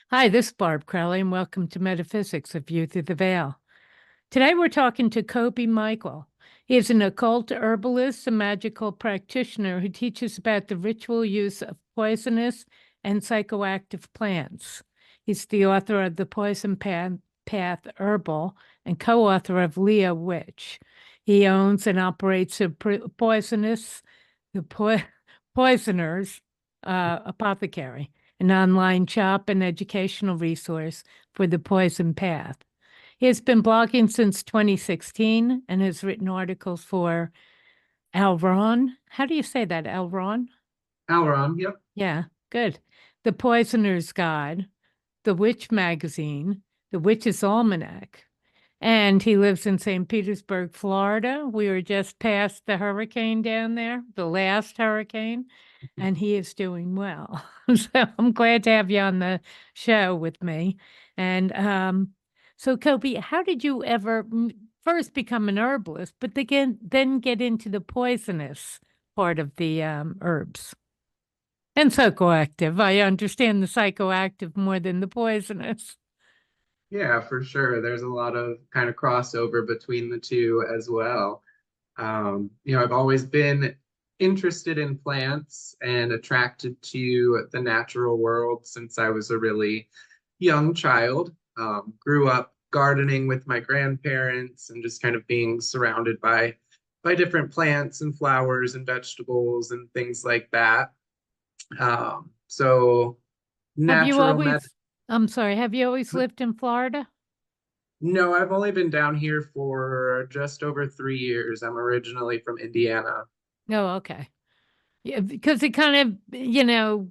Hi, this is Barb Crowley, and welcome to Metaphysics, A View Through the Veil. Today we're talking to Coby Michael. He is an occult herbalist, a magical practitioner who teaches about the ritual use of poisonous and psychoactive plants. He's the author of The Poison Path Herbal and co-author of Leah Witch. He owns and operates a Poisoner's Apothecary, an online shop and educational resource for the poison path. He has been blogging since 2016 and has written articles for Alron. How do you say that, Alron? Alron, yep. Yeah, good. The Poisoner's Guide, The Witch Magazine, The Witch's Almanac, and he lives in St. Petersburg, Florida. We were just past the hurricane down there, the last hurricane, and he is doing well. So I'm glad to have you on the show with me. And so, Coby, how did you ever first become an herbalist, but then get into the poisonous part of the herbs? And psychoactive. I understand the psychoactive more than the poisonous. Yeah, for sure. There's a lot of kind of crossover between the two as well. I've always been interested in plants and attracted to the natural world since I was a really young child. Grew up gardening with my grandparents and just kind of being surrounded by different plants and flowers and vegetables and things like that. So Have you natural med. always, I'm sorry, have you always lived in Florida? No, I've only been down here for just over 3 years. I'm originally from Indiana. Oh, okay. Yeah, because it kind of,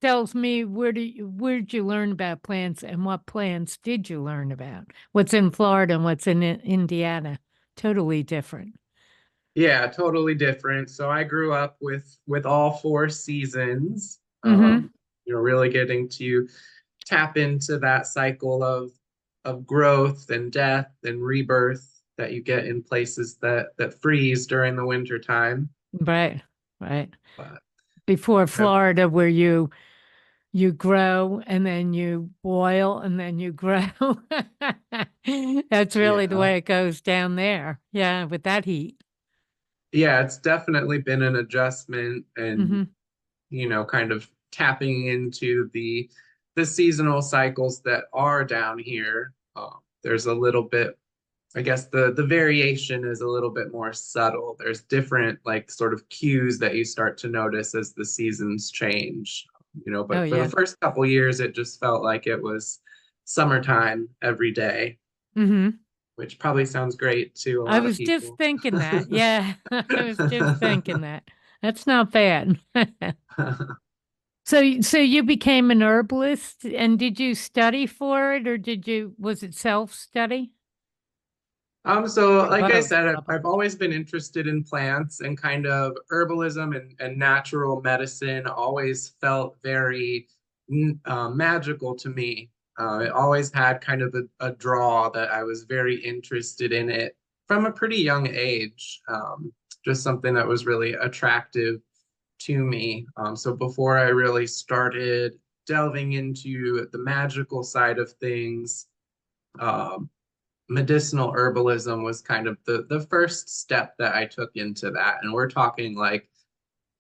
tells me where'd you learn about plants and what plants did you learn about? What's in Florida and what's in Indiana? Totally different. Yeah, totally different. So I grew up with all four seasons. Mm-hmm. Really getting to tap into that cycle of growth and death and rebirth that you get in places that freeze during the winter time. Right, right. But Before I've Florida, where you grow and then you boil and then you grow. That's really the yeah. way it goes down there. Yeah, with that heat. Yeah, it's definitely been an adjustment and Mm-hmm. kind of tapping into the seasonal cycles that are down here. There's a little bit, I guess the variation is a little bit more subtle. There's different like sort of cues that you start to notice as the seasons change. Oh But for the yeah. first couple years, it just felt like it was summertime every day, Mm-hmm. which probably sounds great to a I lot of was just people. thinking that. Yeah, I was just thinking that. That's not bad. So you became an herbalist, and did you study for it, or was it self-study? So Or like I both, said, I've probably. always been interested in plants and kind of herbalism and natural medicine always felt very magical to me. It always had kind of a draw that I was very interested in it from a pretty young age. Just something that was really attractive to me. So before I really started delving into the magical side of things, um, medicinal herbalism was kind of the first step that I took into that. And we're talking like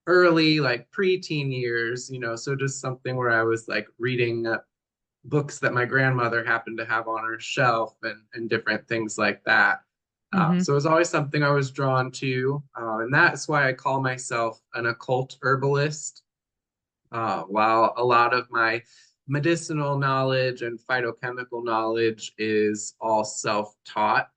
early, like preteen years, so just something where I was like reading books that my grandmother happened to have on her shelf and different things like that. Mm-hmm. So it was always something I was drawn to. And that's why I call myself an occult herbalist. While a lot of my medicinal knowledge and phytochemical knowledge is all self-taught,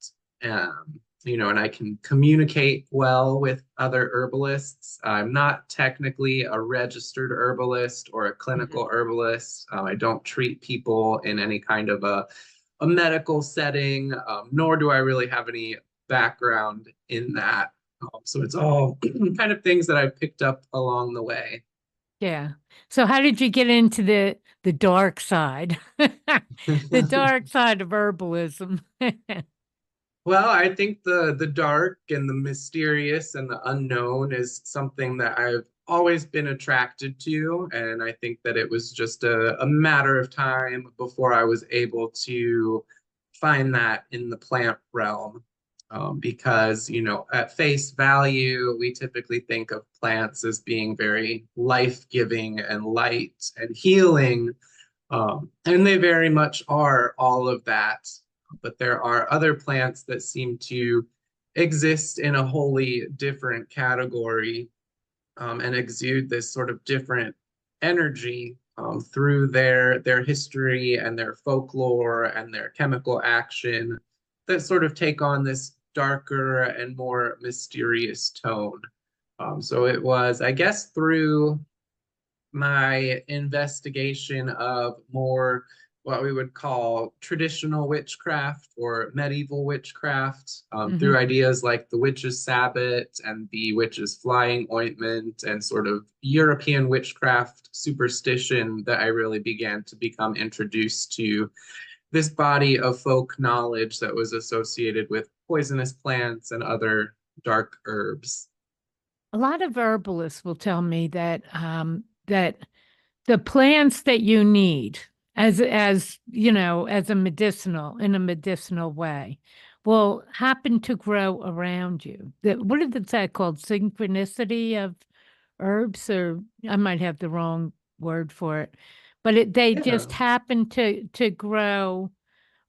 and I can communicate well with other herbalists. I'm not technically a registered herbalist or a Mm-hmm. clinical herbalist. I don't treat people in any kind of a medical setting, nor do I really have any background in that. So it's all kind of things that I picked up along the way. Yeah. So how did you get into the dark side? The dark side of herbalism. Well, I think the dark and the mysterious and the unknown is something that I've always been attracted to. And I think that it was just a matter of time before I was able to find that in the plant realm. Because, you know, at face value, we typically think of plants as being very life-giving and light and healing. And they very much are all of that. But there are other plants that seem to exist in a wholly different category, and exude this sort of different energy, through their history and their folklore and their chemical action, that sort of take on this darker and more mysterious tone. So it was, I guess, through my investigation of more what we would call traditional witchcraft or medieval witchcraft, through Hmm. ideas like the witch's sabbat and the witch's flying ointment and sort of European witchcraft superstition, that I really began to become introduced to this body of folk knowledge that was associated with poisonous plants and other dark herbs. A lot of herbalists will tell me that that the plants that you need as you know, as a medicinal, in a medicinal way, will happen to grow around you. What is that called? Synchronicity of herbs, or I might have the wrong word for it, but they Yeah. just happen to grow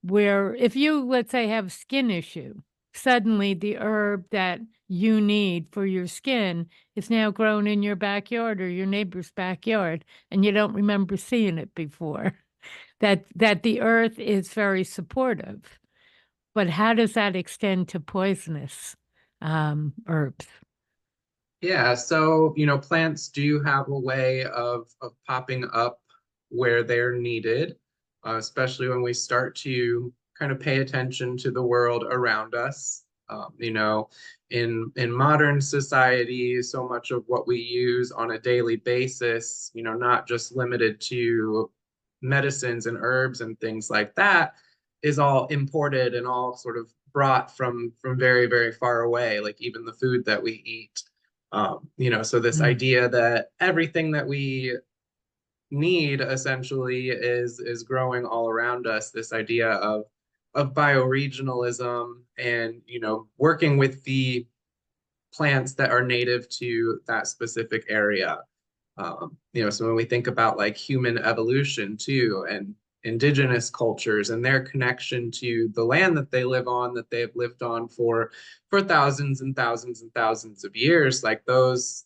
where, if you, let's say, have a skin issue, suddenly the herb that you need for your skin is now grown in your backyard or your neighbor's backyard, and you don't remember seeing it before. That the earth is very supportive. But how does that extend to poisonous herbs? Yeah, so you know, plants do have a way of popping up where they're needed, especially when we start to kind of pay attention to the world around us. You know, in modern society, so much of what we use on a daily basis, you know, not just limited to medicines and herbs and things like that, is all imported and all sort of brought from very, very far away, like even the food that we eat. You know, so this Mm. idea that everything that we need essentially is growing all around us, this idea of bioregionalism and, you know, working with the plants that are native to that specific area. You know, so when we think about like human evolution too, and indigenous cultures and their connection to the land that they live on, that they've lived on for thousands and thousands and thousands of years, like those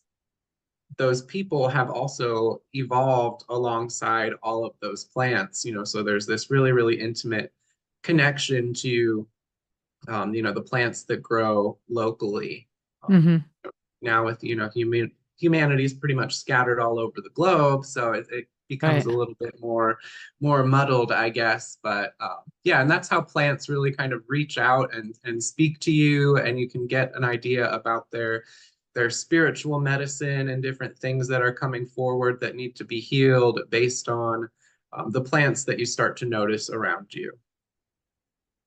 people have also evolved alongside all of those plants, you know, so there's this really, really intimate connection to, you know, the plants that grow locally. Um, Hmm. Now with, you know, humanity is pretty much scattered all over the globe, so it becomes Right. a little bit more muddled, I guess. But yeah, and that's how plants really kind of reach out and speak to you, and you can get an idea about their spiritual medicine and different things that are coming forward that need to be healed based on, the plants that you start to notice around you.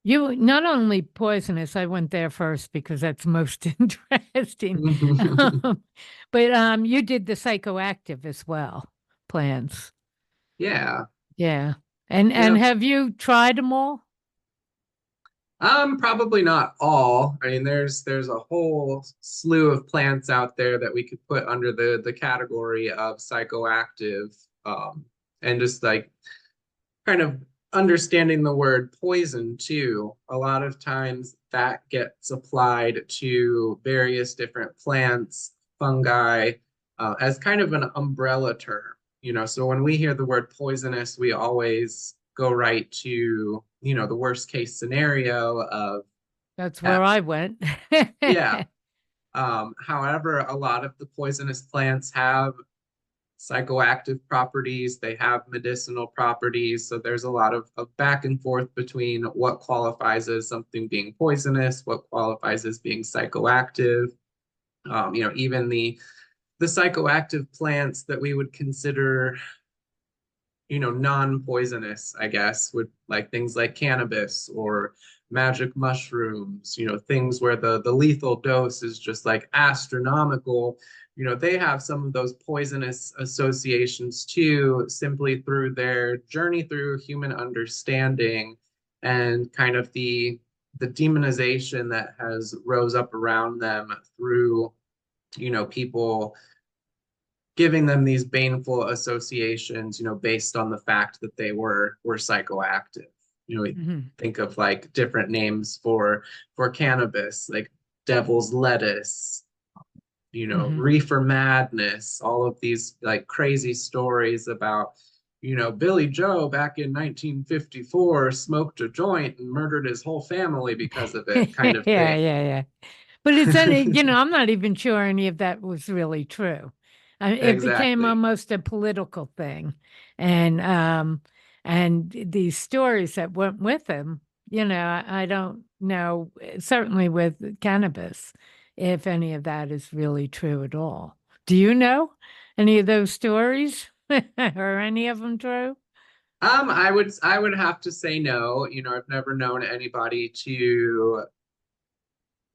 You not only poisonous, I went there first because that's most interesting. Um, but you did the psychoactive as well, plants. Yeah. Yeah. And Yep. have you tried them all? Probably not all. I mean, there's a whole slew of plants out there that we could put under the category of psychoactive. And just like kind of understanding the word poison too. A lot of times that gets applied to various different plants, fungi, as kind of an umbrella term. You know, so when we hear the word poisonous, we always go right to, you know, the worst case scenario of That's where pest. I went. Yeah. However, a lot of the poisonous plants have psychoactive properties, they have medicinal properties. So there's a lot of back and forth between what qualifies as something being poisonous, what qualifies as being psychoactive. You know, even the psychoactive plants that we would consider, you know, non-poisonous, I guess, would like things like cannabis or magic mushrooms, you know, things where the lethal dose is just like astronomical. they have some of those poisonous associations too, simply through their journey through human understanding and kind of the demonization that has rose up around them through, people giving them these baneful associations, based on the fact that they were psychoactive. We Hmm. think of like different names for cannabis, like devil's lettuce, Hmm. reefer madness, all of these like crazy stories about, Billy Joe back in 1954 smoked a joint and murdered his whole family because of it, kind Yeah, of yeah, thing. yeah. But it's any, I'm not even sure any of that was really true. It became Exactly. almost a political thing, and these stories that went with them. I don't know. Certainly with cannabis, if any of that is really true at all. Do you know any of those stories? Are any of them true? I would have to say no. I've never known anybody to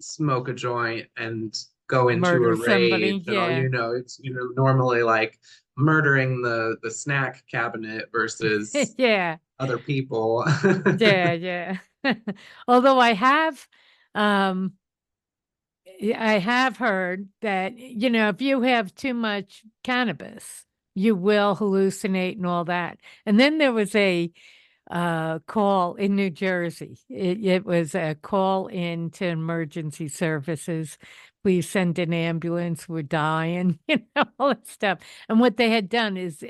smoke a joint and go into a Murder somebody? rage and all. Yeah. It's normally like murdering the snack cabinet versus Yeah. other people. Yeah, yeah. Although um, I have heard that, if you have too much cannabis, you will hallucinate and all that. And then there was a call in New Jersey. It was a call in to emergency services. Please send an ambulance. We're dying, all that stuff. And what they had done is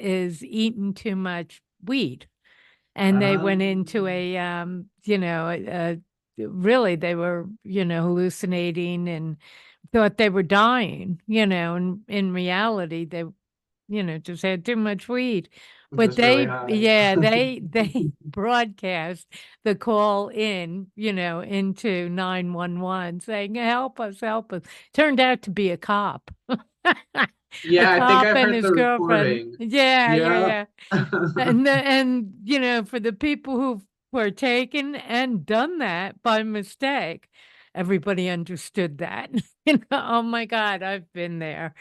eaten too much weed, and they went into um, a really they were hallucinating and thought they were dying, and in reality they just had too much weed. But just really they, high. yeah, they broadcast the call in, into 911 saying, help us, help us. Turned out to be a cop. A Yeah, I think cop I've and heard his the girlfriend. recording. Yeah, yeah, Yeah. yeah. And for the people who were taken and done that by mistake, everybody understood that. Oh my God, I've been there.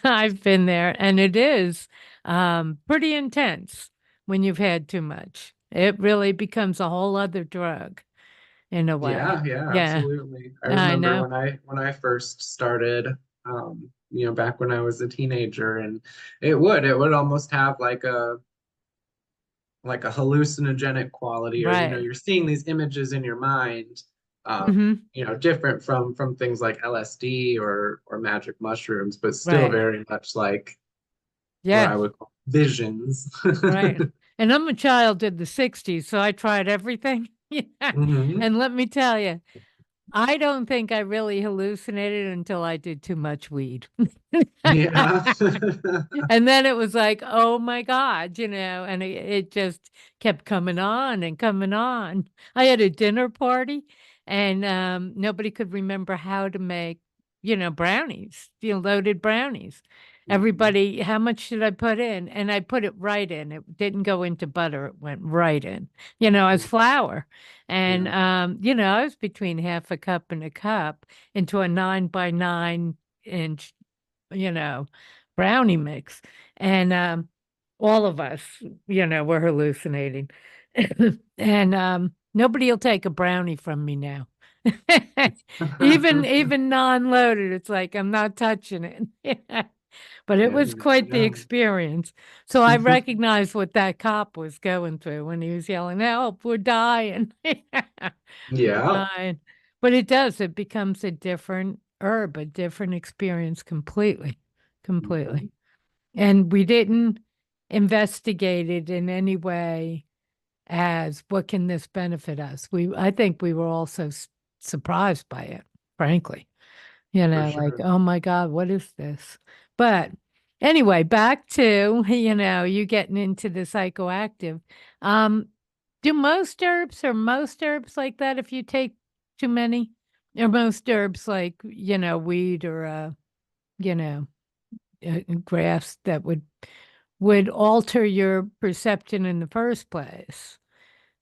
I've been there, and it is pretty intense when you've had too much. It really becomes a whole other drug in a way. Yeah, yeah, Yeah, absolutely. I I remember know. when I first started, back when I was a teenager, and it would almost have like a hallucinogenic quality, or Right. you're seeing these images in your mind, Hmm. different from things like LSD or magic mushrooms, but still Right. very much like what Yeah. I would call visions. Right. And I'm a child of the 60s, so I tried everything. Yeah. Hmm. And let me tell you, I don't think I really hallucinated until I did too much weed. Yeah. And then it was like, oh my God, and it just kept coming on and coming on. I had a dinner party, and nobody could remember how to make, brownies, loaded brownies. Mhm. Everybody, how much should I put in? And I put it right in. It didn't go into butter, it went right in, as flour. And, Yeah. I was between half a cup and a cup into a 9 by 9 inch, you know, brownie mix. And all of us, were hallucinating. And nobody will take a brownie from me now. Even non-loaded, it's like I'm not touching it. But it Yeah, was you never quite the know. experience. So I recognized what that cop was going through when he was yelling, "Help, we're dying." We're Yeah. dying. But it does, it becomes a different herb, a different experience completely. Completely. Mhm. And we didn't investigate it in any way as what can this benefit us. I think we were also surprised by it, frankly. For Like, sure. oh my God, what is this? But anyway, back to, you getting into the psychoactive. Um, do most herbs like that if you take too many? Or most herbs like, weed or you know, grass that would alter your perception in the first place?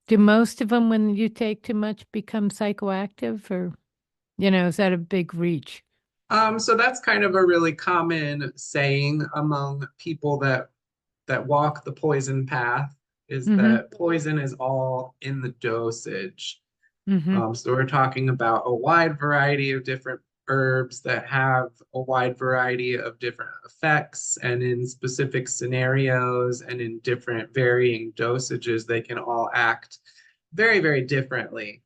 Do most of them, when you take too much, become psychoactive, or, is that a big reach? So that's kind of a really common saying among people that walk the poison path, is Mm-hmm. that poison is all in the dosage. Mm-hmm. So we're talking about a wide variety of different herbs that have a wide variety of different effects, and in specific scenarios and in different varying dosages, they can all act very, very differently.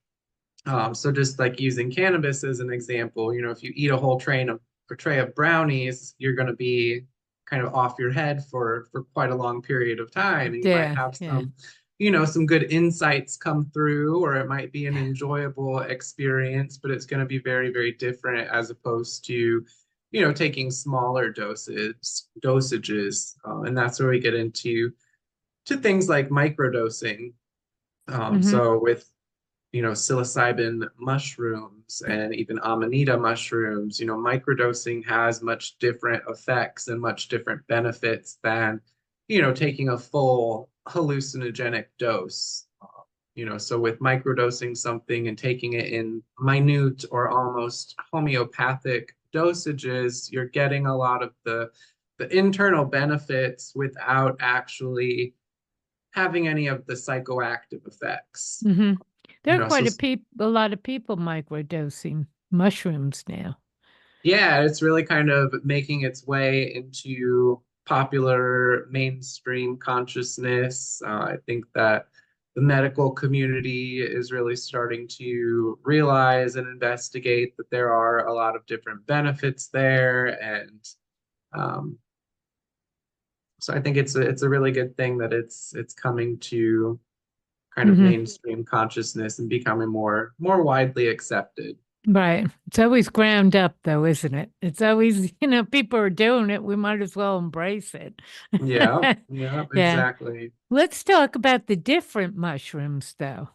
So just like using cannabis as an example, if you eat a whole tray of brownies, you're going to be kind of off your head for quite a long period of time, and you might Yeah, have yeah. some good insights come through, or it might be an enjoyable experience, but it's going to be very, very different as opposed to, taking smaller dosages, and that's where we get into to things like microdosing. Mm-hmm. So with psilocybin mushrooms and even amanita mushrooms, microdosing has much different effects and much different benefits than, taking a full hallucinogenic dose. So with microdosing something and taking it in minute or almost homeopathic dosages, you're getting a lot of the internal benefits without actually having any of the psychoactive effects. Mm-hmm. There are So a lot of people microdosing mushrooms now. yeah, it's really kind of making its way into popular mainstream consciousness. I think that the medical community is really starting to realize and investigate that there are a lot of different benefits there, and um, so I think it's a really good thing that it's coming to kind of Mm-hmm. mainstream consciousness and becoming more widely accepted. Right. It's always ground up, though, isn't it? It's always, people are doing it. We might as well embrace it. Yeah, yeah, Yeah. exactly. Let's talk about the different mushrooms, though.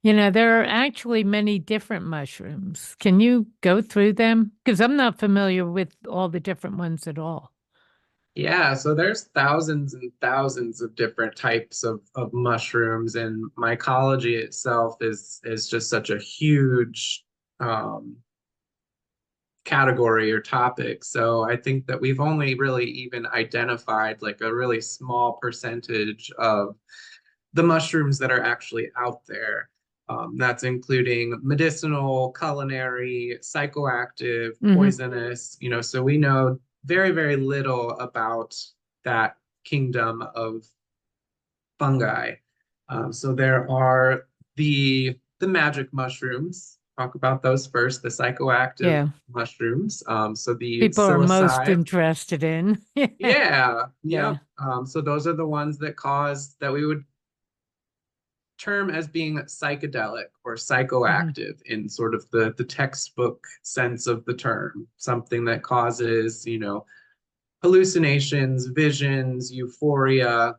There are actually many different mushrooms. Can you go through them? Because I'm not familiar with all the different ones at all. Yeah, so there's thousands and thousands of different types of mushrooms, and mycology itself is just such a huge um, category or topic. So I think that we've only really even identified like a really small percentage of the mushrooms that are actually out there. That's including medicinal, culinary, psychoactive, Hmm. poisonous, so we know very, very little about that kingdom of fungi. So there are the magic mushrooms. Talk about those first, the psychoactive Yeah. mushrooms. So the People are most psilocybe. interested in. Yeah, Yeah. yep. So those are the ones that we would term as being psychedelic or Hmm. psychoactive in sort of the textbook sense of the term, something that causes, hallucinations, visions, euphoria,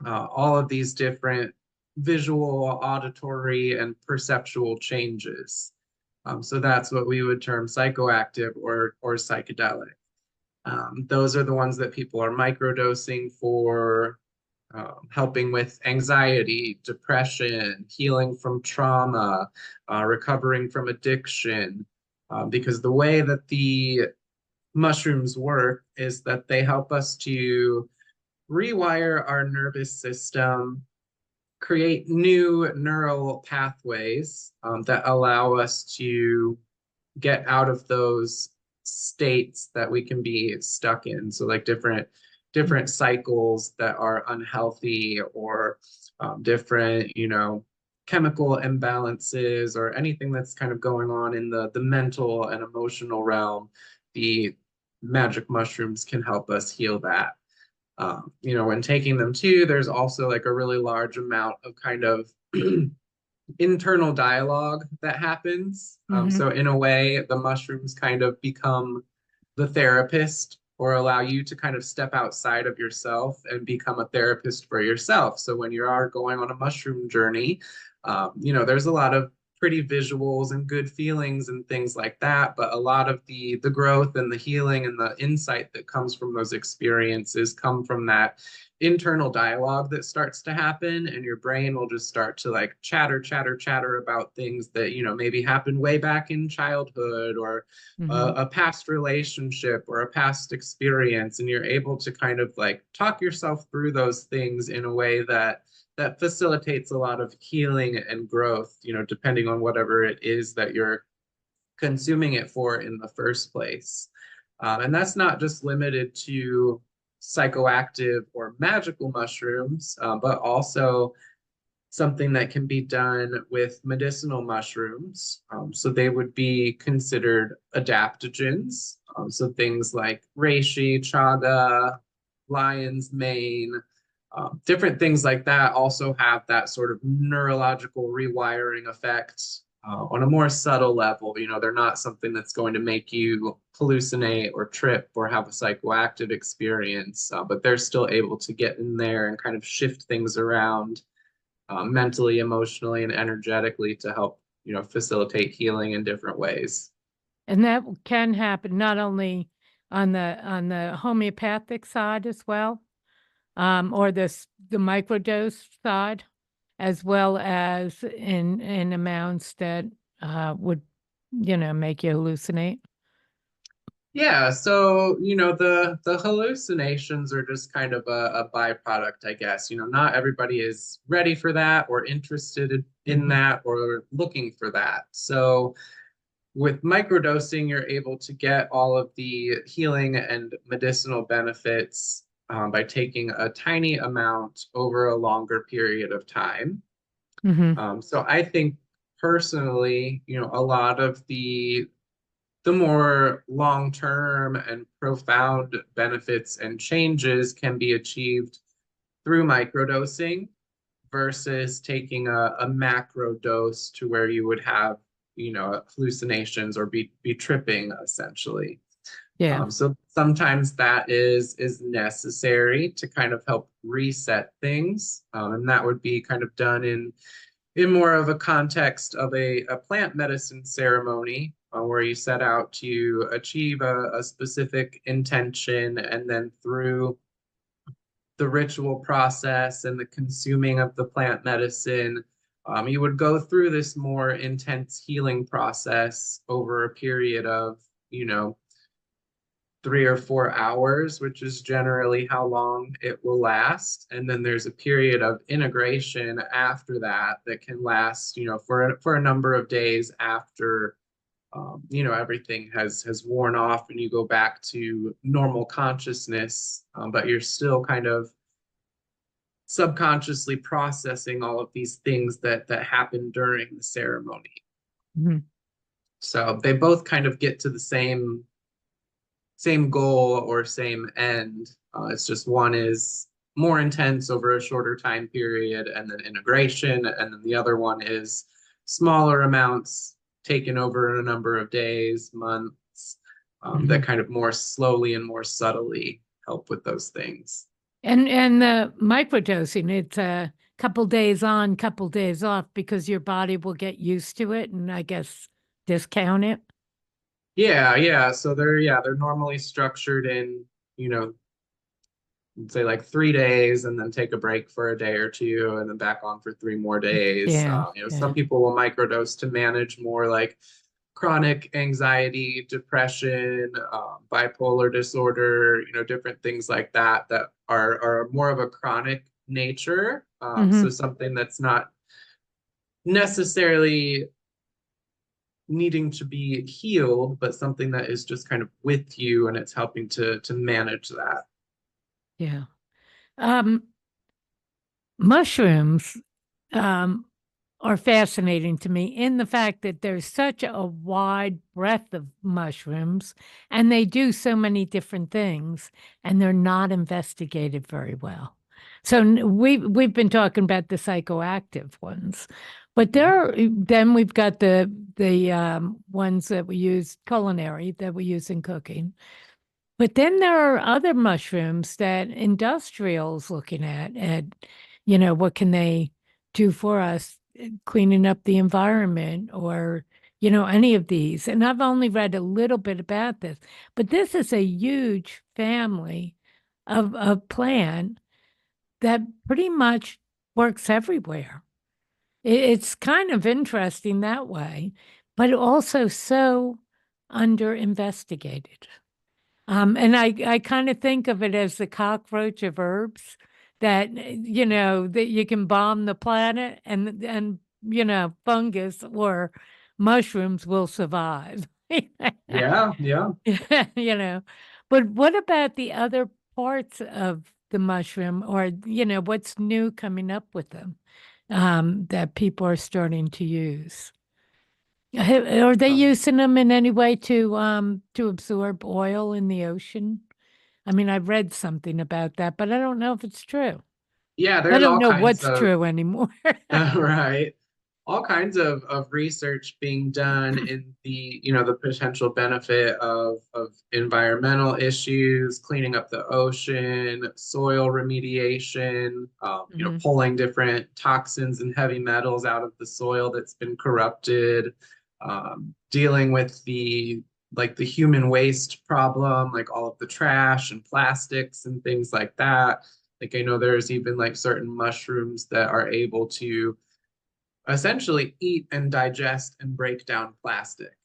all of these different visual, auditory, and perceptual changes. So that's what we would term psychoactive or psychedelic. Those are the ones that people are microdosing for, helping with anxiety, depression, healing from trauma, recovering from addiction. Because the way that the mushrooms work is that they help us to rewire our nervous system, create new neural pathways that allow us to get out of those states that we can be stuck in. So like different cycles that are unhealthy, or different, chemical imbalances, or anything that's kind of going on in the mental and emotional realm. The magic mushrooms can help us heal that. When taking them too, there's also like a really large amount of kind of internal dialogue that happens. Hmm. So in a way, the mushrooms kind of become the therapist, or allow you to kind of step outside of yourself and become a therapist for yourself. So when you are going on a mushroom journey, there's a lot of pretty visuals and good feelings and things like that, but a lot of the growth and the healing and the insight that comes from those experiences come from that internal dialogue that starts to happen, and your brain will just start to like chatter about things that, maybe happened way back in childhood, or Hmm. a past relationship or a past experience, and you're able to kind of like talk yourself through those things in a way that facilitates a lot of healing and growth, depending on whatever it is that you're consuming it for in the first place. And that's not just limited to psychoactive or magical mushrooms, but also something that can be done with medicinal mushrooms. So they would be considered adaptogens. So things like reishi, chaga, lion's mane, different things like that also have that sort of neurological rewiring effect on a more subtle level. They're not something that's going to make you hallucinate or trip or have a psychoactive experience, but they're still able to get in there and kind of shift things around mentally, emotionally, and energetically to help, facilitate healing in different ways. And that can happen not only on the homeopathic side as well, or the microdose side, as well as in amounts that would, make you hallucinate. Yeah, so the hallucinations are just kind of a byproduct, I guess. Not everybody is ready for that or interested in Hmm. that or looking for that. So with microdosing, you're able to get all of the healing and medicinal benefits by taking a tiny amount over a longer period of time. Hmm. So I think personally, a lot of the more long-term and profound benefits and changes can be achieved through microdosing versus taking a macro dose to where you would have, hallucinations or be tripping essentially. Yeah. So sometimes that is necessary to kind of help reset things, and that would be kind of done in more of a context of a plant medicine ceremony, where you set out to achieve a specific intention, and then through the ritual process and the consuming of the plant medicine, you would go through this more intense healing process over a period of, 3 or 4 hours, which is generally how long it will last. And then there's a period of integration after that that can last, for a number of days after, everything has worn off and you go back to normal consciousness, but you're still kind of subconsciously processing all of these things that happen during the ceremony. Hmm. So they both kind of get to the same goal or same end. It's just one is more intense over a shorter time period and then integration, and then the other one is smaller amounts taken over a number of days, months, Hmm. that kind of more slowly and more subtly help with those things. And the microdosing, it's a couple days on, couple days off because your body will get used to it and I guess discount it. Yeah, yeah. So they're normally structured in, you know, say like 3 days and then take a break for a day or two and then back on for 3 more days. Yeah, Some yeah. people will microdose to manage more like chronic anxiety, depression, bipolar disorder, different things like that are more of a chronic nature. So Hmm. something that's not necessarily needing to be healed, but something that is just kind of with you and it's helping to manage that. Yeah. Um, Mushrooms um, are fascinating to me in the fact that there's such a wide breadth of mushrooms and they do so many different things and they're not investigated very well. So we've been talking about the psychoactive ones, but then we've got the ones that we use culinary that we use in cooking. But then there are other mushrooms that industrials looking at, and what can they do for us, cleaning up the environment or, any of these. And I've only read a little bit about this, but this is a huge family of plant. that pretty much works everywhere. It's kind of interesting that way, but also so under investigated. And I kind of think of it as the cockroach of herbs that, that you can bomb the planet and, fungus or mushrooms will survive. Yeah, yeah. you know, but what about the other parts of the mushroom or, what's new coming up with them, that people are starting to use? Are they Um, using them in any way to absorb oil in the ocean? I mean, I've read something about that, but I don't know if it's true. yeah, I there's don't all know kinds what's of true anymore. right. All kinds of research being done in the, the potential benefit of environmental issues, cleaning up the ocean, soil remediation, Hmm. pulling different toxins and heavy metals out of the soil that's been corrupted, dealing with the human waste problem, like all of the trash and plastics and things like that. Like I know there's even like certain mushrooms that are able to essentially eat and digest and break down plastic.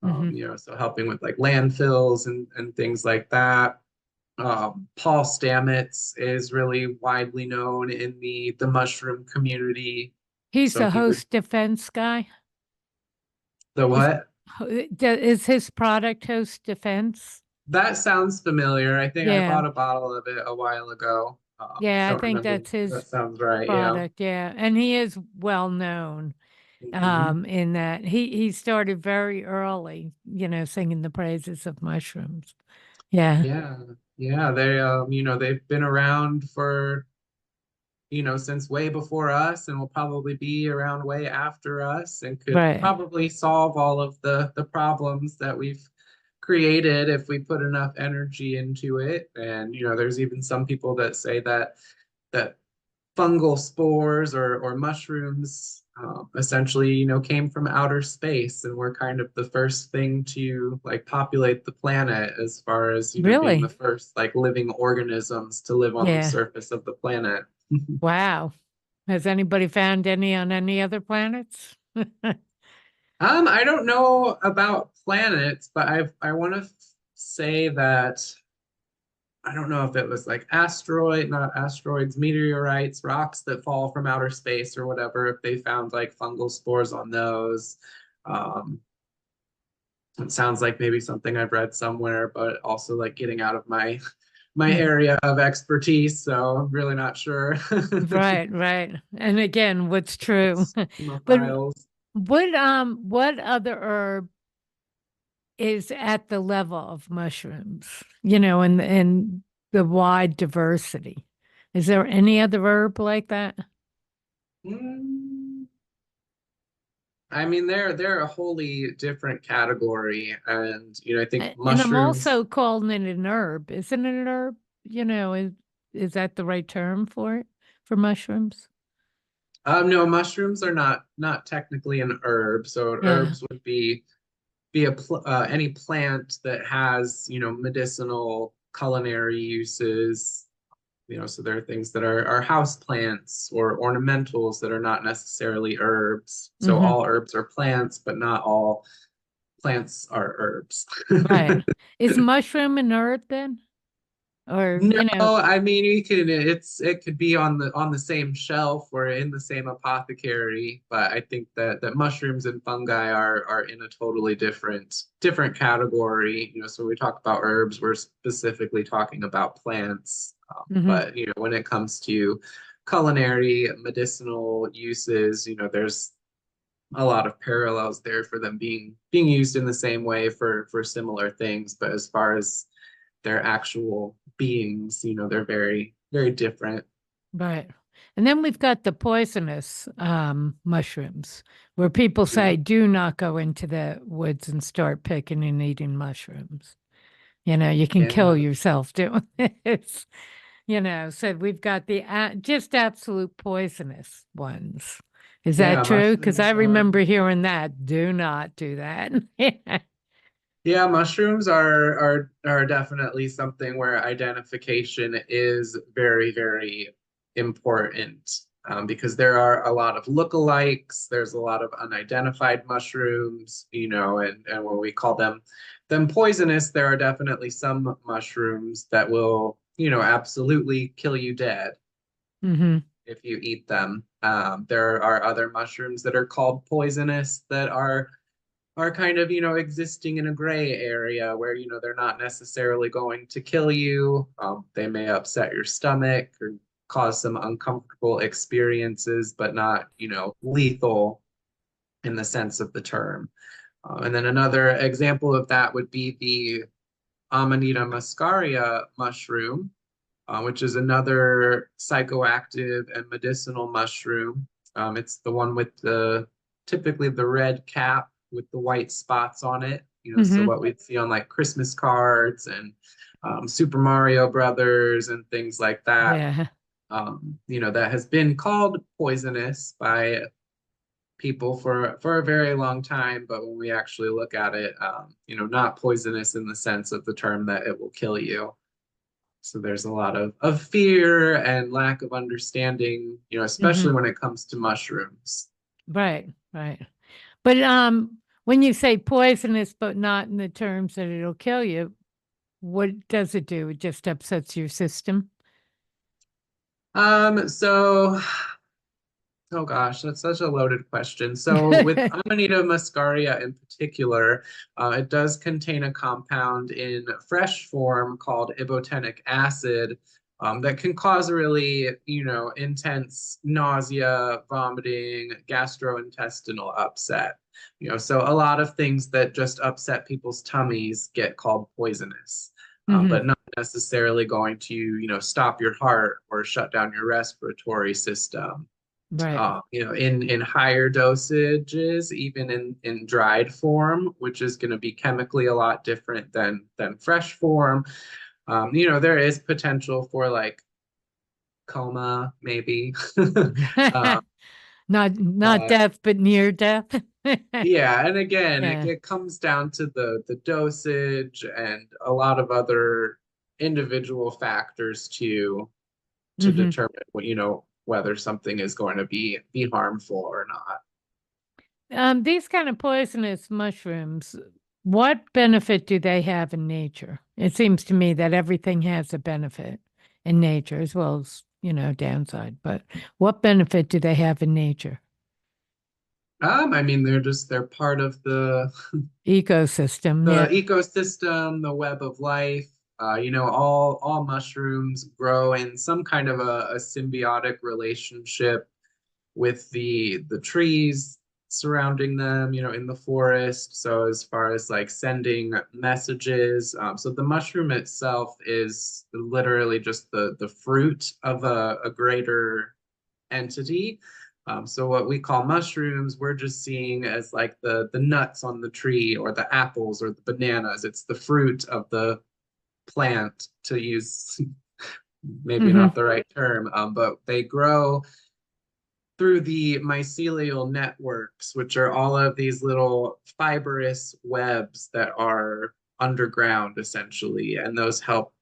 Hmm. So helping with like landfills and things like that. Paul Stamets is really widely known in the mushroom community. He's So a he would host defense guy. the Is what? is his product host defense? That sounds familiar. I think I Yeah. bought a bottle of it a while ago. Yeah, I Don't think remember. that's his That sounds right. Yeah. product. Yeah. And he is well known Mhm. in that he started very early, singing the praises of mushrooms. Yeah. Yeah. Yeah. They've been around for since way before us and will probably be around way after us and could Right. probably solve all of the problems that we've created if we put enough energy into it. And there's even some people that say that fungal spores or mushrooms essentially came from outer space and were kind of the first thing to like populate the planet as far as being the Really? first like living organisms to live on the Yeah. surface of the planet. Wow. Has anybody found any on any other planets? I don't know about planets, but I want to say that I don't know if it was like not asteroids, meteorites, rocks that fall from outer space or whatever, if they found like fungal spores on those. Um, it sounds like maybe something I've read somewhere, but also like getting out of my area of expertise, so I'm really not sure. Right, right. And again, what's true? It's in the But files. what other herb is at the level of mushrooms, and the wide diversity? Is there any other herb like that? Mm, I mean, they're a wholly different category, and I think And I'm mushrooms. also calling it an herb. Isn't it an herb? Is that the right term for it, for mushrooms? No, mushrooms are not technically an herb. So Yeah. herbs would be any plant that has medicinal culinary uses. So there are things that are house plants or ornamentals that are not necessarily herbs. So Hmm. all herbs are plants, but not all plants are herbs. Right. Is mushroom an herb then? Or, No, I mean you can it could be on the same shelf or in the same apothecary, but I think that mushrooms and fungi are in a totally different category. So we talk about herbs, we're specifically talking about plants. mhm. But when it comes to culinary medicinal uses, there's a lot of parallels there for them being used in the same way for similar things. But as far as their actual beings, they're very, very different. Right. And then we've got the poisonous mushrooms, where people Yeah. say, do not go into the woods and start picking and eating mushrooms. You can kill Yeah. yourself doing this. So we've got the just absolute poisonous ones. Is that Yeah. true? Because I Mushrooms are, remember hearing that. Do not do that. yeah, mushrooms are definitely something where identification is very, very important because there are a lot of lookalikes. There's a lot of unidentified mushrooms, and when we call them poisonous, there are definitely some mushrooms that will, absolutely kill you dead Hmm. if you eat them. There are other mushrooms that are called poisonous that are kind of, existing in a gray area where, they're not necessarily going to kill you. They may upset your stomach or cause some uncomfortable experiences, but not, lethal in the sense of the term. And then another example of that would be the Amanita muscaria mushroom, which is another psychoactive and medicinal mushroom. It's the one with typically the red cap with the white spots on it. So Hmm. what we'd see on like Christmas cards and Super Mario Brothers and things like that. Yeah. That has been called poisonous by people for a very long time, but when we actually look at it, not poisonous in the sense of the term that it will kill you. So there's a lot of fear and lack of understanding, Hmm. especially when it comes to mushrooms. Right, right. But when you say poisonous, but not in the terms that it'll kill you, what does it do? It just upsets your system. So, oh gosh, that's such a loaded question. So with Amanita muscaria in particular, it does contain a compound in fresh form called ibotenic acid, that can cause really, intense nausea, vomiting, gastrointestinal upset. So a lot of things that just upset people's tummies get called poisonous, Hmm. but not necessarily going to, stop your heart or shut down your respiratory system. Right. In higher dosages, even in dried form, which is going to be chemically a lot different than fresh form. There is potential for like coma, maybe. uh, Not but death, but near death. yeah, and again, Yeah. it comes down to the dosage and a lot of other individual factors to Hmm. determine what, whether something is going to be harmful or not. These kind of poisonous mushrooms, what benefit do they have in nature? It seems to me that everything has a benefit in nature as well as, downside. But what benefit do they have in nature? I mean, they're part of Ecosystem, the yeah. ecosystem, the web of life. All mushrooms grow in some kind of a symbiotic relationship with the trees surrounding them, in the forest. So as far as like sending messages, so the mushroom itself is literally just the fruit of a greater entity. So what we call mushrooms, we're just seeing as like the nuts on the tree or the apples or the bananas. It's the fruit of the plant, to use maybe Hmm. not the right term, but they grow through the mycelial networks, which are all of these little fibrous webs that are underground essentially, and those help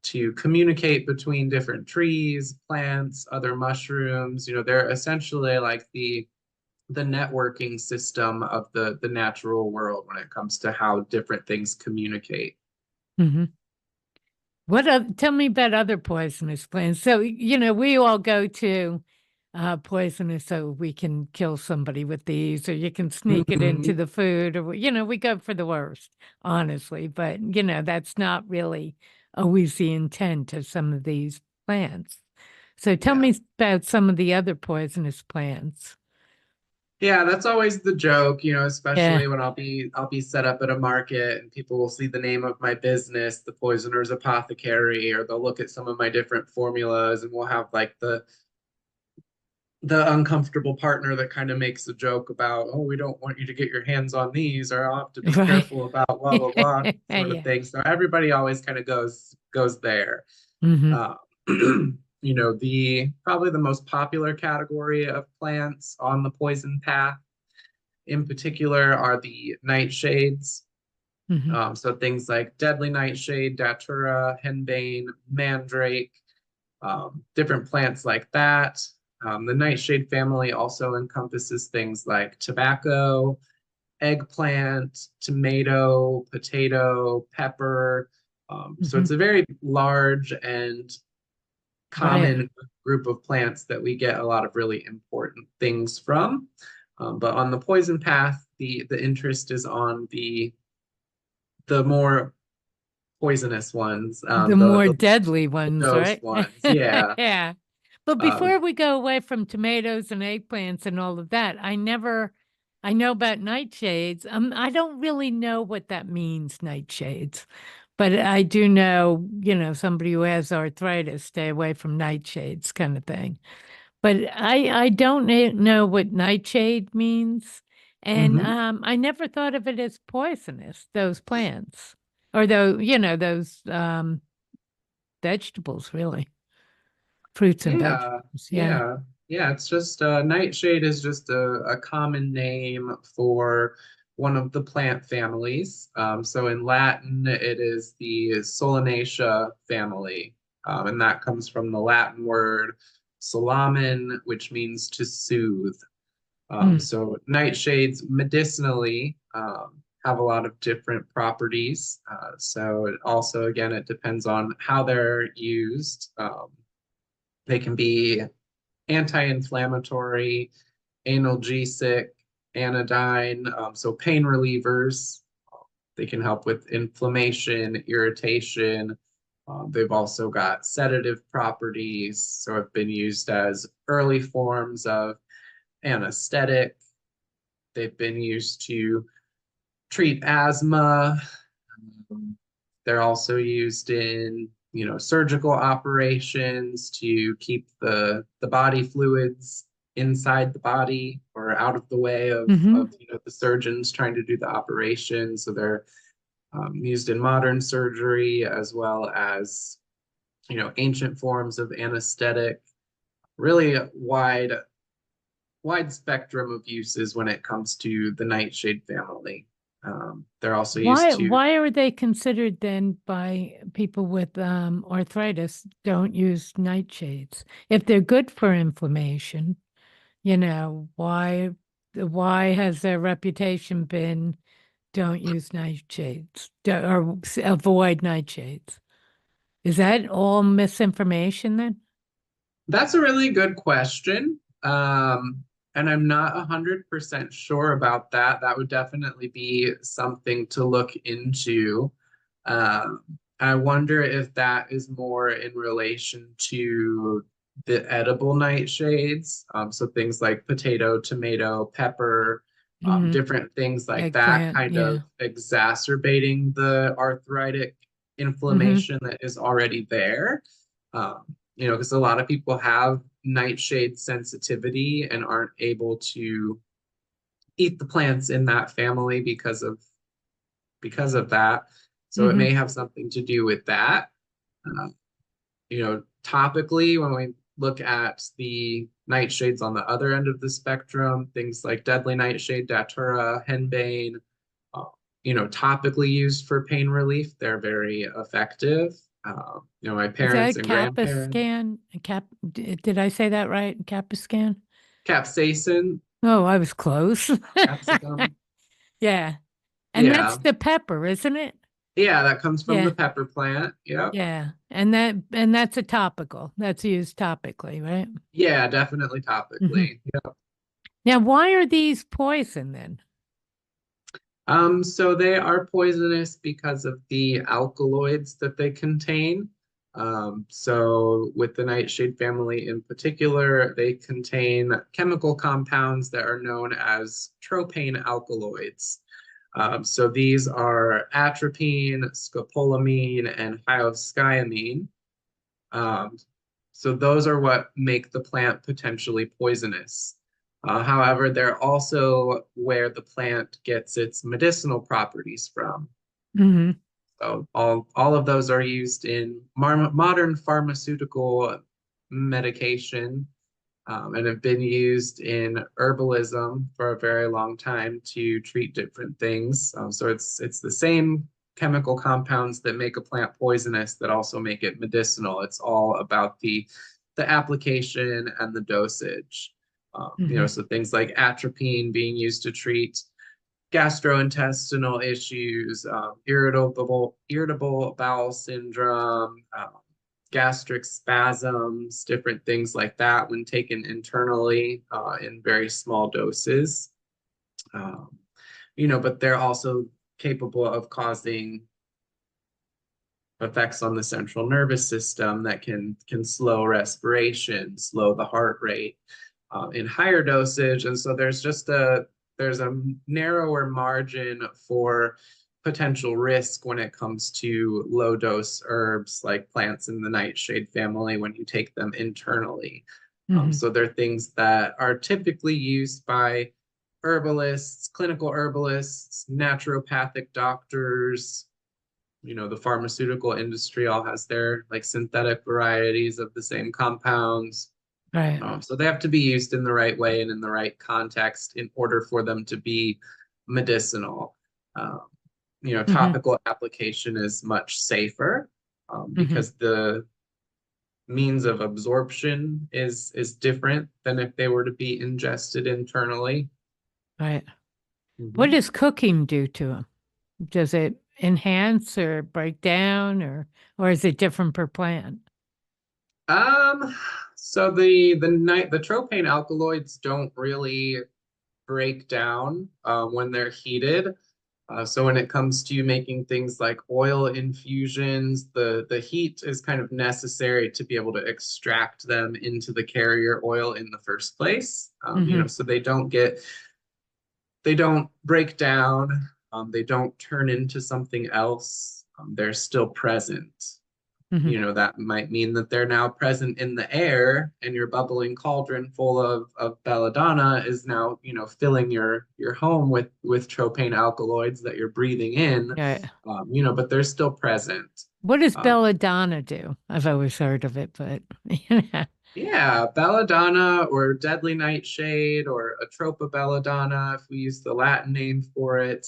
to communicate between different trees, plants, other mushrooms. They're essentially like the networking system of the natural world when it comes to how different things communicate. Hmm. Tell me about other poisonous plants. So, we all go to poisonous so we can kill somebody with these, or you can sneak it into Mhm. the food, or, we go for the worst, honestly. But, that's not really always the intent of some of these plants. So tell Yeah. me about some of the other poisonous plants. Yeah, that's always the joke, Yeah. especially when I'll be set up at a market and people will see the name of my business, the Poisoner's Apothecary, or they'll look at some of my different formulas and we'll have like the uncomfortable partner that kind of makes a joke about, oh, we don't want you to get your hands on these, or I'll have to be Right. careful about blah blah blah sort of Yeah. thing. So everybody always kind of goes there. Hmm. Uh, the probably the most popular category of plants on the poison path in particular are the nightshades. Hmm. So things like deadly nightshade, datura, henbane, mandrake. different plants like that. The nightshade family also encompasses things like tobacco, eggplant, tomato, potato, pepper. So Hmm. it's a very large and Right. common group of plants that we get a lot of really important things from. But on the poison path, the interest is on the more poisonous ones, The more deadly the ones, dose right? ones. Yeah. Yeah. But Um, before we go away from tomatoes and eggplants and all of that, I know about nightshades. I don't really know what that means, nightshades, but I do know, somebody who has arthritis, stay away from nightshades kind of thing. But I don't know what nightshade means. And mhm. I never thought of it as poisonous, those plants. Or those vegetables, really. Fruits and Yeah, vegetables. Yeah. yeah, yeah. It's just nightshade is just a common name for one of the plant families. So in Latin, it is the Solanaceae family, and that comes from the Latin word solamen, which means to soothe. Mm. So nightshades medicinally have a lot of different properties. So it also, again, it depends on how they're used. They can be anti-inflammatory, analgesic, anodyne, so pain relievers. They can help with inflammation, irritation. They've also got sedative properties, so have been used as early forms of anesthetic. They've been used to treat asthma. Um, they're also used in, surgical operations to keep the body fluids inside the body or out of the way of Hmm. the surgeons trying to do the operation. So they're used in modern surgery as well as, ancient forms of anesthetic. Really wide spectrum of uses when it comes to the nightshade family. They're also used to Why are they considered then by people with arthritis don't use nightshades? If they're good for inflammation, why has their reputation been don't use nightshades or avoid nightshades? Is that all misinformation then? That's a really good question. And I'm not 100% sure about that. That would definitely be something to look into. Um, I wonder if that is more in relation to the edible nightshades. So things like potato, tomato, pepper, Hmm. different things like that, Eggplant, kind of yeah. exacerbating the arthritic Hmm. inflammation that is already there. Because a lot of people have nightshade sensitivity and aren't able to eat the plants in that family because of that. So it Hmm. may have something to do with that. Topically, when we look at the nightshades on the other end of the spectrum, things like deadly nightshade, datura, henbane, uh, topically used for pain relief, they're very effective. My Is parents that and grandparents, Capiscan? Did I say that right? Capiscan? capsaicin, Oh, I was close. capsicum. Yeah. And that's Yeah. the pepper, isn't it? Yeah, that comes from Yeah. the pepper plant. Yep. Yeah. And that's a topical. That's used topically, right? Yeah, definitely Hmm. topically. Yep. Now, why are these poison then? So they are poisonous because of the alkaloids that they contain. So with the nightshade family in particular, they contain chemical compounds that are known as tropane alkaloids. So these are atropine, scopolamine, and hyoscyamine. Um, so those are what make the plant potentially poisonous. However, they're also where the plant gets its medicinal properties from. Hmm. So all of those are used in modern pharmaceutical medication, and have been used in herbalism for a very long time to treat different things. So it's the same chemical compounds that make a plant poisonous that also make it medicinal. It's all about the application and the dosage. So things like atropine being used to treat gastrointestinal issues, irritable bowel syndrome, gastric spasms, different things like that when taken internally in very small doses. But they're also capable of causing effects on the central nervous system that can slow respiration, slow the heart rate in higher dosage. And so there's a narrower margin for potential risk when it comes to low dose herbs like plants in the nightshade family when you take them internally. So they're things that are typically used by herbalists, clinical herbalists, naturopathic doctors. The pharmaceutical industry all has their like synthetic varieties of the same compounds. Right. So they have to be used in the right way and in the right context in order for them to be medicinal. Topical application is much safer because the means of absorption is different than if they were to be ingested internally. Right. What does cooking do to them? Does it enhance or break down, or is it different per plant? So the tropane alkaloids don't really break down when they're heated. So when it comes to making things like oil infusions, the heat is kind of necessary to be able to extract them into the carrier oil in the first place. So they don't break down, they don't turn into something else. They're still present. That might mean that they're now present in the air, and your bubbling cauldron full of belladonna is now, filling your home with tropane alkaloids that you're breathing in. Yeah. But they're still present. What does belladonna do? I've always heard of it, but yeah, belladonna or deadly nightshade or atropa belladonna, if we use the Latin name for it.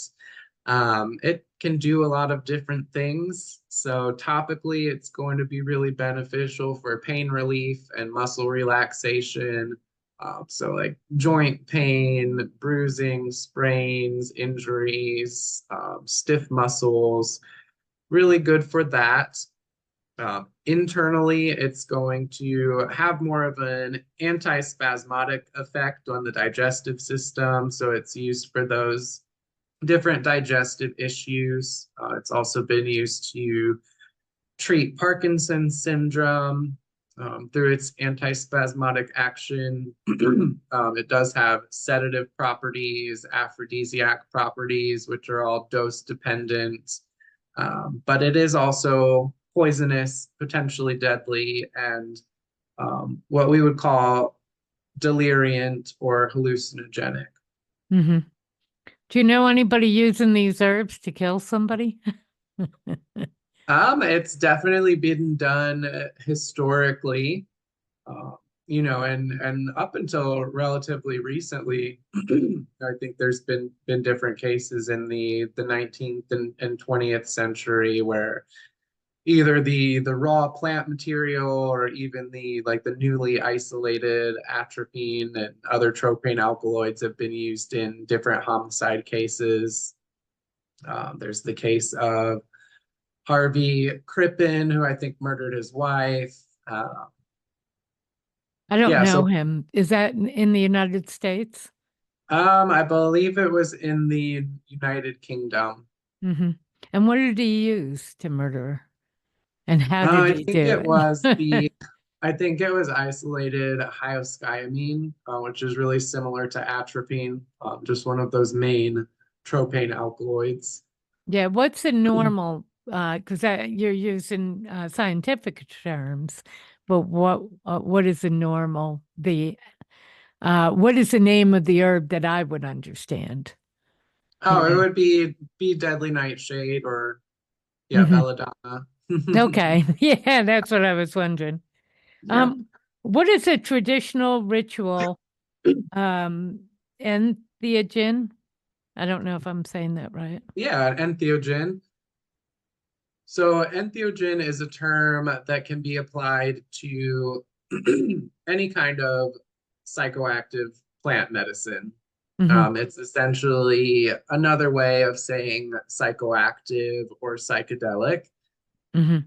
It can do a lot of different things. So topically, it's going to be really beneficial for pain relief and muscle relaxation. So like joint pain, bruising, sprains, injuries, stiff muscles, really good for that. Internally, it's going to have more of an antispasmodic effect on the digestive system. So it's used for those different digestive issues. It's also been used to treat Parkinson's syndrome through its antispasmodic action. It does have sedative properties, aphrodisiac properties, which are all dose dependent. But it is also poisonous, potentially deadly, and what we would call deliriant or hallucinogenic. Do you know anybody using these herbs to kill somebody? It's definitely been done historically, and up until relatively recently, I think there's been different cases in the 19th and 20th century where either the raw plant material or even the newly isolated atropine and other tropane alkaloids have been used in different homicide cases. There's the case of Harvey Crippen, who I think murdered his wife. I don't Yeah, know so him. Is that in the United States? I believe it was in the United Kingdom. And what did he use to murder her? And how did I he think do it was it? I think it was isolated hyoscyamine, which is really similar to atropine, just one of those main tropane alkaloids. Yeah, what's the normal, because you're using scientific terms, but what is the normal, what is the name of the herb that I would understand? Oh, it would be deadly nightshade or Mhm. belladonna. Okay. Yeah, that's what I was wondering. Yeah. What is a traditional ritual, entheogen? I don't know if I'm saying that right. Yeah, entheogen. So entheogen is a term that can be applied to any kind of psychoactive plant medicine. Hmm. It's essentially another way of saying psychoactive or psychedelic. Hmm.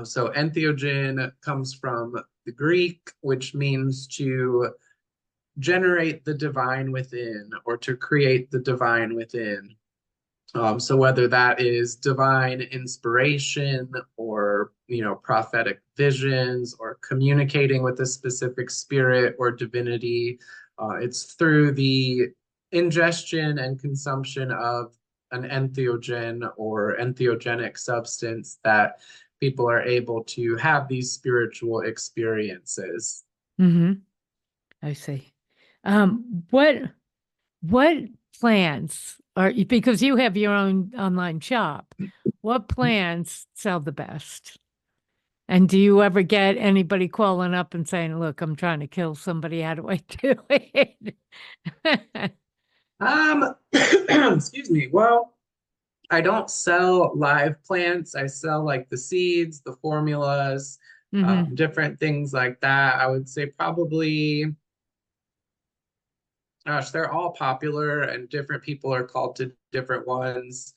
So entheogen comes from the Greek, which means to generate the divine within or to create the divine within. So whether that is divine inspiration or prophetic visions or communicating with a specific spirit or divinity, it's through the ingestion and consumption of an entheogen or entheogenic substance that people are able to have these spiritual experiences. Hmm. I see. What plants are, because you have your own online shop, what plants sell the best? And do you ever get anybody calling up and saying, look, I'm trying to kill somebody. How do I do it? Excuse me. Well, I don't sell live plants. I sell like the seeds, the formulas, Hmm. different things like that. I would say probably, gosh, they're all popular and different people are called to different ones.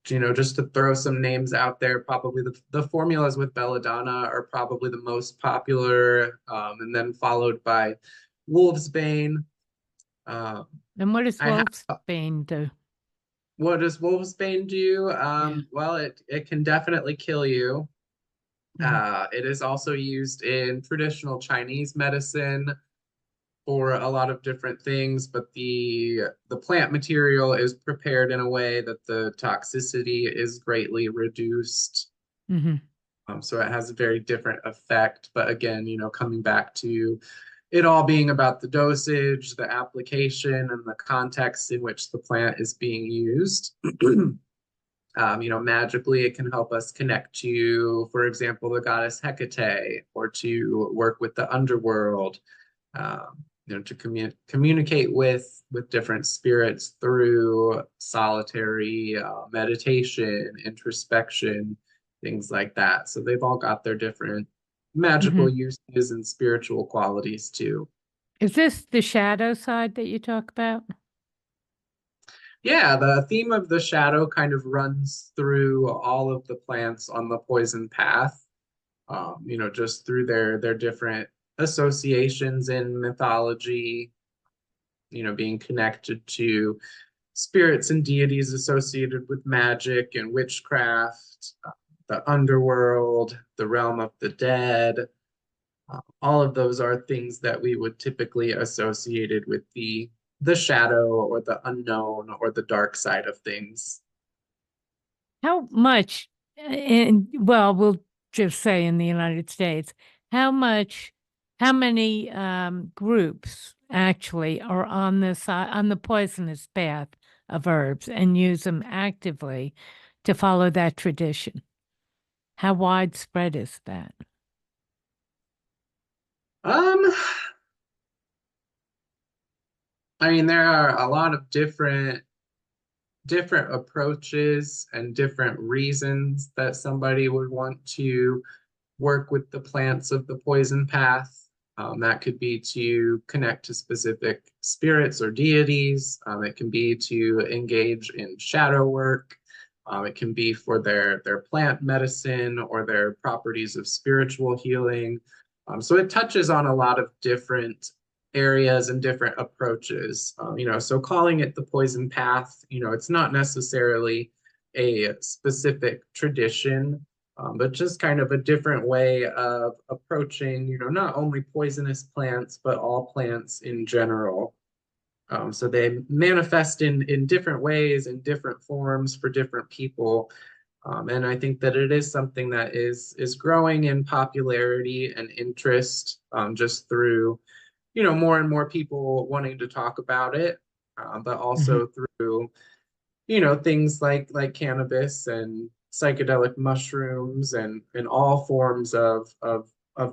Just to throw some names out there, probably the formulas with Belladonna are probably the most popular, and then followed by Wolfsbane. Um, And what does I have Wolfsbane do? What does Wolfsbane do? Yeah. Well, it can definitely kill you. Hmm. It is also used in traditional Chinese medicine for a lot of different things, but the plant material is prepared in a way that the toxicity is greatly reduced. Hmm. So it has a very different effect. But again, coming back to it all being about the dosage, the application, and the context in which the plant is being used. Magically, it can help us connect to, for example, the goddess Hecate, or to work with the underworld, to communicate with different spirits through solitary meditation, introspection, things like that. So they've all got their different magical Hmm. uses and spiritual qualities too. Is this the shadow side that you talk about? Yeah, the theme of the shadow kind of runs through all of the plants on the poison path, just through their different associations in mythology, being connected to spirits and deities associated with magic and witchcraft, the underworld, the realm of the dead. All of those are things that we would typically associated with the shadow or the unknown or the dark side of things. How much, and well, we'll just say in the United States, how much, how many groups actually are on this on the poisonous path of herbs and use them actively to follow that tradition? How widespread is that? Um, I mean, there are a lot of different approaches and different reasons that somebody would want to work with the plants of the poison path. That could be to connect to specific spirits or deities. It can be to engage in shadow work. It can be for their plant medicine or their properties of spiritual healing. So it touches on a lot of different areas and different approaches. So calling it the poison path, it's not necessarily a specific tradition, but just kind of a different way of approaching, not only poisonous plants, but all plants in general. So they manifest in different ways, in different forms for different people. And I think that it is something that is growing in popularity and interest, just through, more and more people wanting to talk about it, but Mhm. also through things like cannabis and psychedelic mushrooms and all forms of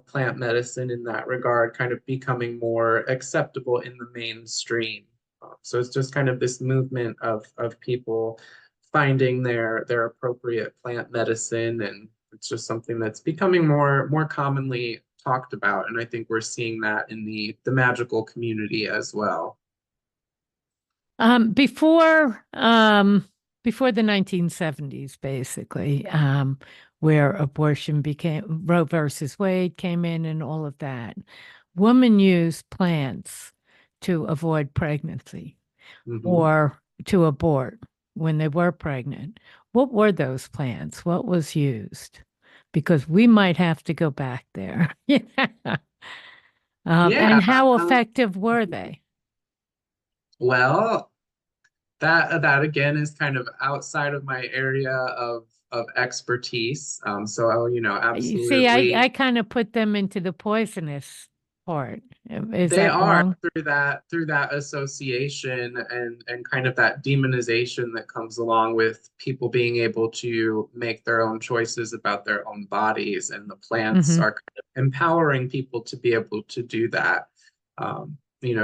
plant medicine in that regard kind of becoming more acceptable in the mainstream. So it's just kind of this movement of people finding their appropriate plant medicine, and it's just something that's becoming more commonly talked about. And I think we're seeing that in the magical community as well. Um, before um, before the 1970s, basically, where abortion became Roe versus Wade came in and all of that, women used plants to avoid pregnancy Mhm. or to abort when they were pregnant. What were those plants? What was used? Because we might have to go back there. Yeah. Yeah. And how effective were they? Well, that again is kind of outside of my area of expertise. So You see, I absolutely. kind of put them into the poisonous part. Is They that are wrong? through that association and kind of that demonization that comes along with people being able to make their own choices about their own bodies, and the plants Mm-hmm. are kind of empowering people to be able to do that.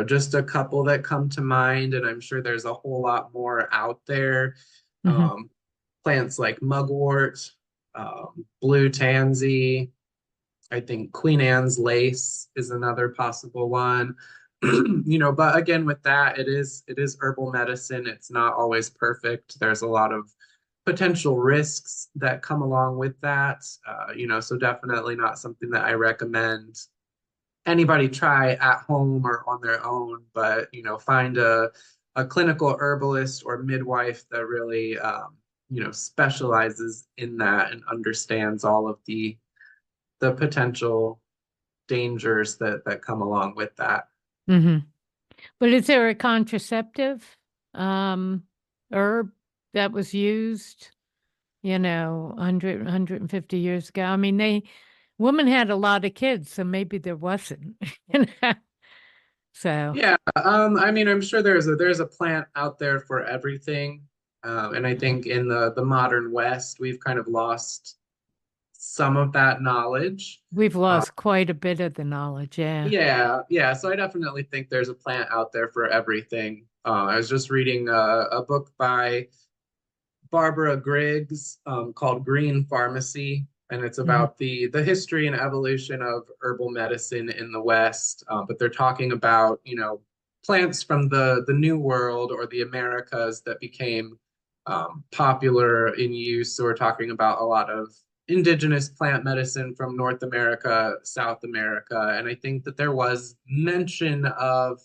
Just a couple that come to mind, and I'm sure there's a whole lot more out there. Mm-hmm. Um, Plants like mugwort, blue tansy, I think Queen Anne's lace is another possible one. But again, with that, it is herbal medicine. It's not always perfect. There's a lot of potential risks that come along with that. So definitely not something that I recommend anybody try at home or on their own. But find a clinical herbalist or midwife that really specializes in that and understands all of the potential dangers that come along with that. Mm-hmm. But is there a contraceptive um, herb that was used, 150 years ago? I mean, women had a lot of kids, so maybe there wasn't. you know? So Yeah, I mean, I'm sure there's a plant out there for everything, and I think in the modern West we've kind of lost some of that knowledge. we've Uh, lost quite a bit of the knowledge. Yeah. yeah, yeah. So I definitely think there's a plant out there for everything. I was just reading a book by Barbara Griggs called Green Pharmacy, and it's Mm-hmm. about the history and evolution of herbal medicine in the West. But they're talking about plants from the New World or the Americas that became popular in use. So we're talking about a lot of indigenous plant medicine from North America, South America, and I think that there was mention of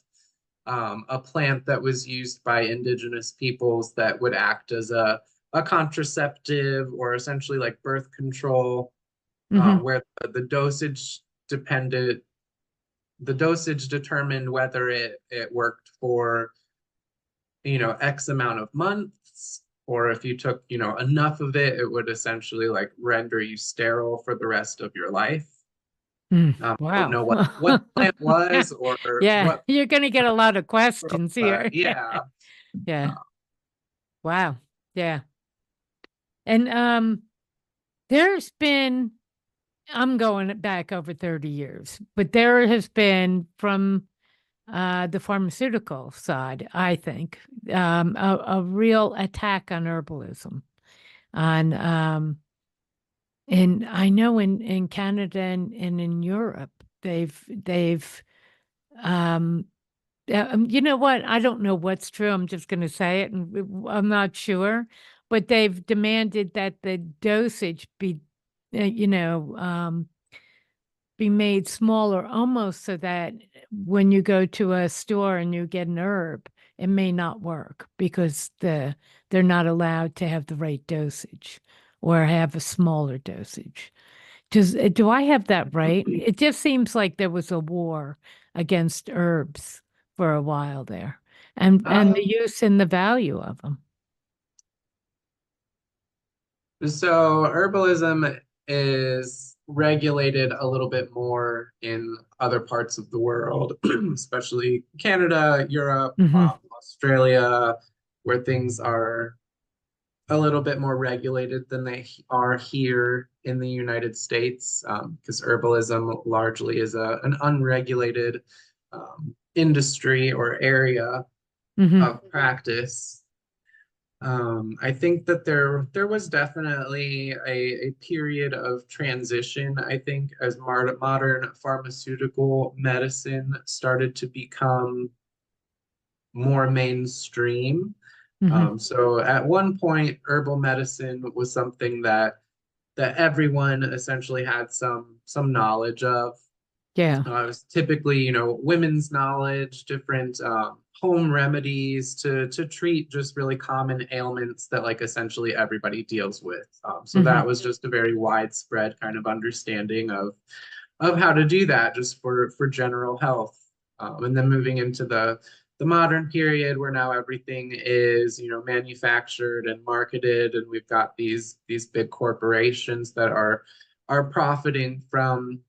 a plant that was used by indigenous peoples that would act as a contraceptive or essentially like birth control, Mm-hmm. where depended, the dosage determined whether it worked for X amount of months, or if you took enough of it, it would essentially like render you sterile for the rest of your life. I don't Wow. know what the plant was or Yeah, what, you're going to get a lot of questions but here. yeah. Yeah. Wow. Yeah. And there's been I'm going back over 30 years, but there has been from the pharmaceutical side, I think, a real attack on herbalism. On And I know in Canada and in Europe, they've um, you know what? I don't know what's true. I'm just going to say it, and I'm not sure. But they've demanded that the dosage be, uh, you know, um, be made smaller, almost so that when you go to a store and you get an herb, it may not work because they're not allowed to have the right dosage or have a smaller dosage. Do I have that right? It just seems like there was a war against herbs for a while there, and the Um, use and the value of them. so herbalism is regulated a little bit more in other parts of the world, especially Canada, Europe, Hmm. Australia, where things are a little bit more regulated than they are here in the United States, because herbalism largely is an unregulated industry or area Hmm. of practice. I think that there was definitely a period of transition, I think, as modern pharmaceutical medicine started to become more mainstream. Hmm. So at one point, herbal medicine was something that everyone essentially had some knowledge of. Yeah. It was typically, women's knowledge, different home remedies to treat just really common ailments that like essentially everybody deals with. So that Hmm. was just a very widespread kind of understanding of how to do that just for general health. And then moving into the modern period where now everything is, manufactured and marketed, and we've got these big corporations that are profiting from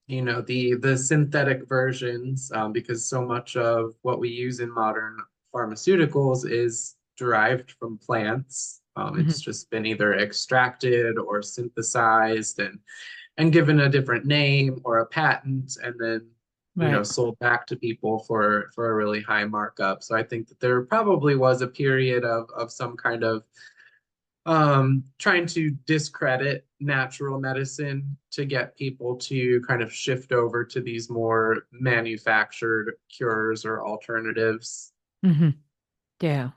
the synthetic versions, because so much of what we use in modern pharmaceuticals is derived from plants. It's Hmm. just been either extracted or synthesized and given a different name or a patent, and then Right. sold back to people for a really high markup. So I think that there probably was a period of some kind of trying to discredit natural medicine to get people to kind of shift over to these more manufactured cures or alternatives. Hmm. Yeah.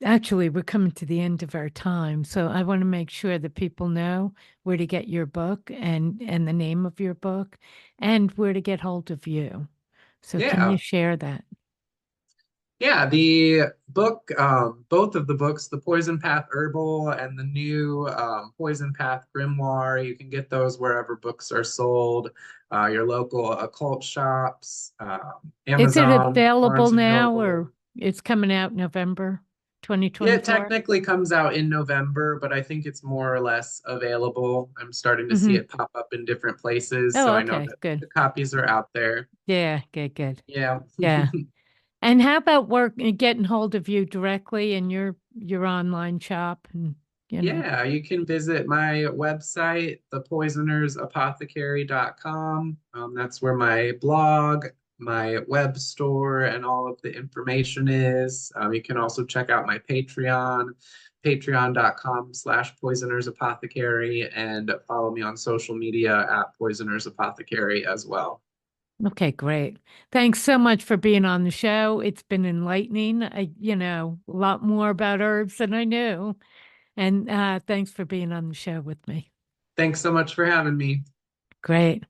Actually, we're coming to the end of our time, so I want to make sure that people know where to get your book and the name of your book and where to get hold of you. So can you Yeah. share that? Yeah, the book, both of the books, the Poison Path Herbal and the new Poison Path Grimoire, you can get those wherever books are sold, your local occult shops, Is it Amazon, available Barnes and now Noble. or it's coming out November It 2024? technically comes out in November, but I think it's more or less available. I'm starting to see Hmm. it pop up in different places, so Oh, I know okay, that good. the copies are out there. Yeah, good, good. Yeah. Yeah. And how about getting hold of you directly in your online shop and you know. Yeah, you can visit my website, thepoisonersapothecary.com. That's where my blog, my web store, and all of the information is. You can also check out my Patreon, patreon.com/poisonersapothecary, and follow me on social media at poisonersapothecary as well. Okay, great. Thanks so much for being on the show. It's been enlightening. A lot more about herbs than I knew. And thanks for being on the show with me. Thanks so much for having me. Great.